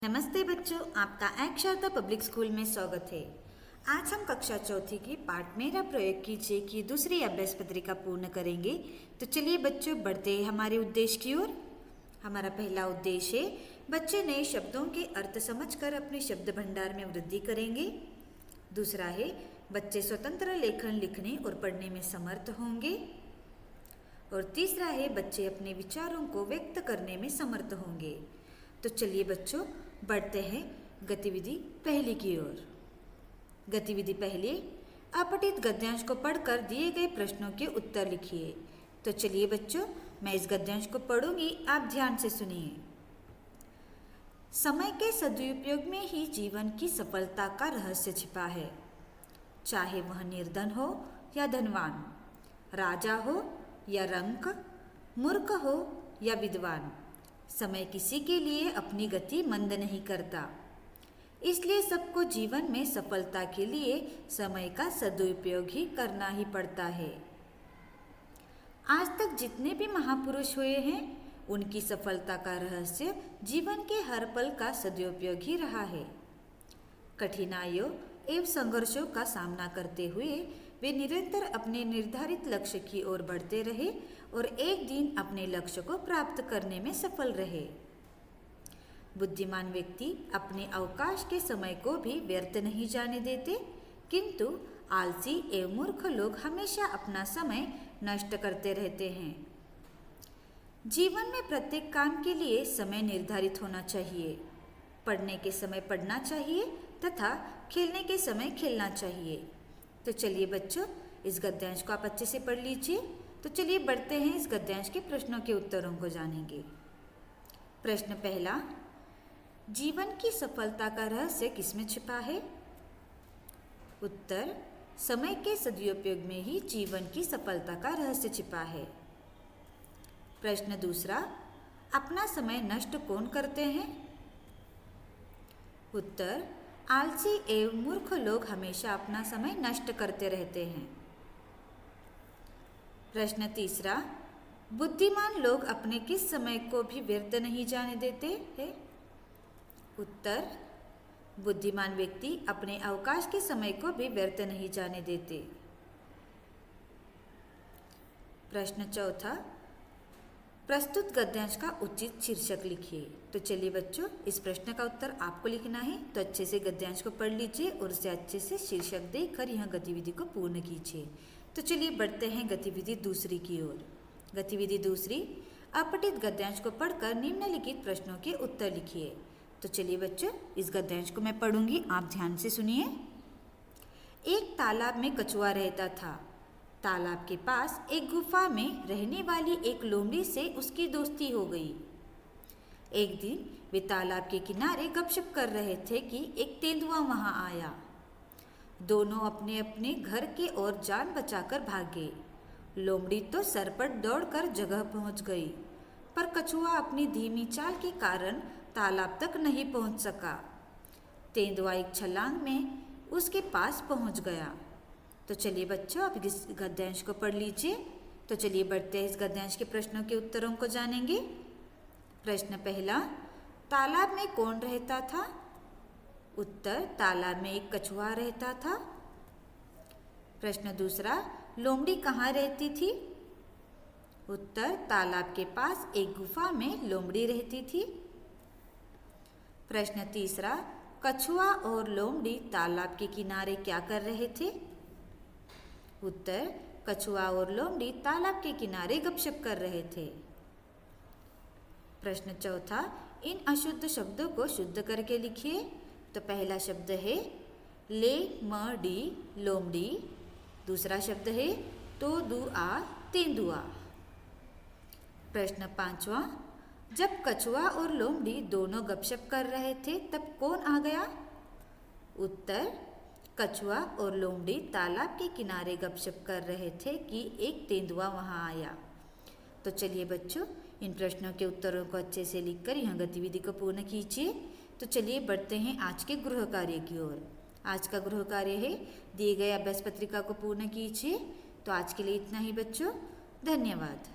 नमस्ते बच्चों, आपका एक शारदा पब्लिक स्कूल में स्वागत है। आज हम कक्षा चौथी की पाठ मेरा प्रयोग कीजिए की दूसरी अभ्यास पत्रिका पूर्ण करेंगे। तो चलिए बच्चों, बढ़ते हैं हमारे उद्देश्य की ओर। हमारा पहला उद्देश्य है बच्चे नए शब्दों के अर्थ समझकर अपने शब्द भंडार में वृद्धि करेंगे। दूसरा है बच्चे स्वतंत्र लेखन लिखने और पढ़ने में समर्थ होंगे। और तीसरा है बच्चे अपने विचारों को व्यक्त करने में समर्थ होंगे। तो चलिए बच्चों, बढ़ते हैं गतिविधि पहली की ओर। गतिविधि पहली, अपठित गद्यांश को पढ़कर दिए गए प्रश्नों के उत्तर लिखिए। तो चलिए बच्चों, मैं इस गद्यांश को पढ़ूंगी, आप ध्यान से सुनिए। समय के सदुपयोग में ही जीवन की सफलता का रहस्य छिपा है। चाहे वह निर्धन हो या धनवान, राजा हो या रंक, मूर्ख हो या विद्वान, समय किसी के लिए अपनी गति मंद नहीं करता। इसलिए सबको जीवन में सफलता के लिए समय का सदुपयोग ही करना ही पड़ता है। आज तक जितने भी महापुरुष हुए हैं, उनकी सफलता का रहस्य जीवन के हर पल का सदुपयोग ही रहा है। कठिनाइयों एवं संघर्षों का सामना करते हुए वे निरंतर अपने निर्धारित लक्ष्य की ओर बढ़ते रहे और एक दिन अपने लक्ष्य को प्राप्त करने में सफल रहे। बुद्धिमान व्यक्ति अपने अवकाश के समय को भी व्यर्थ नहीं जाने देते, किंतु आलसी एवं मूर्ख लोग हमेशा अपना समय नष्ट करते रहते हैं। जीवन में प्रत्येक काम के लिए समय निर्धारित होना चाहिए। पढ़ने के समय पढ़ना चाहिए तथा खेलने के समय खेलना चाहिए। तो चलिए बच्चों, इस गद्यांश को आप अच्छे से पढ़ लीजिए। तो चलिए बढ़ते हैं, इस गद्यांश के प्रश्नों के उत्तरों को जानेंगे। प्रश्न पहला, जीवन की सफलता का रहस्य किसमें छिपा है? उत्तर, समय के सदुपयोग में ही जीवन की सफलता का रहस्य छिपा है। प्रश्न दूसरा, अपना समय नष्ट कौन करते हैं? उत्तर, आलसी एवं मूर्ख लोग हमेशा अपना समय नष्ट करते रहते हैं। प्रश्न तीसरा, बुद्धिमान लोग अपने किस समय को भी व्यर्थ नहीं जाने देते हैं? उत्तर, बुद्धिमान व्यक्ति अपने अवकाश के समय को भी व्यर्थ नहीं जाने देते। प्रश्न चौथा, प्रस्तुत गद्यांश का उचित शीर्षक लिखिए। तो चलिए बच्चों, इस प्रश्न का उत्तर आपको लिखना है। तो अच्छे से गद्यांश को पढ़ लीजिए और उसे अच्छे से शीर्षक देकर यह गतिविधि को पूर्ण कीजिए। तो चलिए बढ़ते हैं गतिविधि दूसरी की ओर। गतिविधि दूसरी, अपठित गद्यांश को पढ़कर निम्नलिखित प्रश्नों के उत्तर लिखिए। तो चलिए बच्चों, इस गद्यांश को मैं पढ़ूंगी, आप ध्यान से सुनिए। एक तालाब में कछुआ रहता था। तालाब के पास एक गुफा में रहने वाली एक लोमड़ी से उसकी दोस्ती हो गई। एक दिन वे तालाब के किनारे गपशप कर रहे थे कि एक तेंदुआ वहां आया। दोनों अपने अपने घर के ओर जान बचाकर भागे। लोमड़ी तो सरपट दौड़कर जगह पहुंच गई, पर कछुआ अपनी धीमी चाल के कारण तालाब तक नहीं पहुंच सका। तेंदुआ एक छलांग में उसके पास पहुंच गया। तो चलिए बच्चों, आप इस गद्यांश को पढ़ लीजिए। तो चलिए बढ़ते हैं, इस गद्यांश के प्रश्नों के उत्तरों को जानेंगे। प्रश्न पहला, तालाब में कौन रहता था? उत्तर, तालाब में एक कछुआ रहता था। प्रश्न दूसरा, लोमड़ी कहाँ रहती थी? उत्तर, तालाब के पास एक गुफा में लोमड़ी रहती थी। प्रश्न तीसरा, कछुआ और लोमड़ी तालाब के किनारे क्या कर रहे थे? उत्तर, कछुआ और लोमड़ी तालाब के किनारे गपशप कर रहे थे। प्रश्न चौथा, इन अशुद्ध शब्दों को शुद्ध करके लिखिए। तो पहला शब्द है ले म डी लोमड़ी। दूसरा शब्द है तो दू आ तेंदुआ। प्रश्न पांचवा, जब कछुआ और लोमड़ी दोनों गपशप कर रहे थे तब कौन आ गया? उत्तर, कछुआ और लोमड़ी तालाब के किनारे गपशप कर रहे थे कि एक तेंदुआ वहां आया। तो चलिए बच्चों, इन प्रश्नों के उत्तरों को अच्छे से लिखकर यह गतिविधि को पूर्ण कीजिए। तो चलिए बढ़ते हैं आज के गृह कार्य की ओर। आज का गृह कार्य है, दिए गए अभ्यास पत्रिका को पूर्ण कीजिए। तो आज के लिए इतना ही बच्चों, धन्यवाद।